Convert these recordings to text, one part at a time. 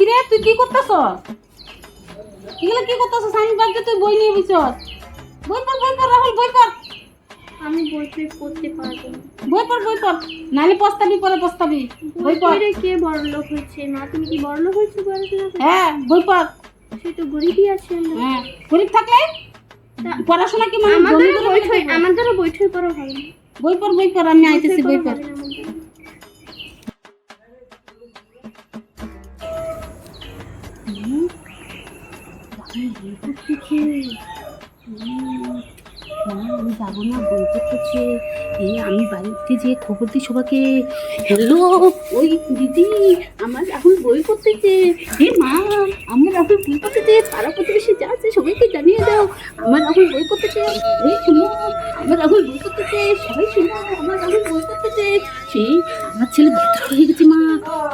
রে তুই কি করতেছ? এগুলো কি করতেছ? আমি ভাবছি তুই বই নিয়ে বসছ। বই পড় রাহুল, বই পড়। আমি বই পড়তে পারবো না। বই পড় নাহলে পস্তাবি, পরে পস্তাবি। বই পড়। পড়ে কে বড়লোক হয়েছে? মা তুমি কি বড়লোক হয়েছে পড়াশোনা করে? হ্যাঁ বই পড়। সে তো গরিবই আছে আমরা। হ্যাঁ গরিব থাকলে পড়াশোনা কি মানে আমার দ্বারা বই ঠই পড়া হবে না। বই পড় আমি আইতেছি, বই পড়। আমি যাবো না, বই পড়তেছে। আমি বাড়িতে যে খবর দিই সবাইকে, হ্যালো ওই দিদি আমার রাহুল বই পড়তেছে। মা আমার রাহুল বই পড়তেছে, পাড়া প্রতিবেশী যা আছে সবাইকে জানিয়ে দাও আমার রাহুল বই পড়তেছে। শুনো আমার রাহুল বই পড়তেছে, সবাই শুনো আমার রাহুল বই পড়তেছে। সেই আমার ছেলে ভদ্র হয়ে গেছে।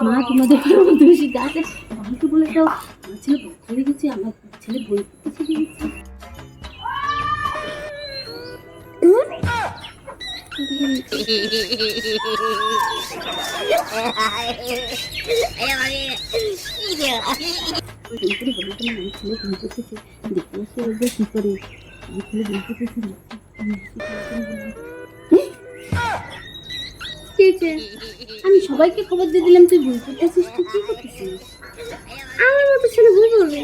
মা তোমাদের পাড়া প্রতিবেশী যা আছে আমাকে বলে দাও আমার ছেলে ভদ্র হয়ে গেছে, আমার ছেলে বই পড়তেছে। আমি সবাইকে খবর দিয়ে দিলাম তুই বই পড়তেছিস, তুই কি করতেছিস? আমার মতো ছেলে ভুল করবে।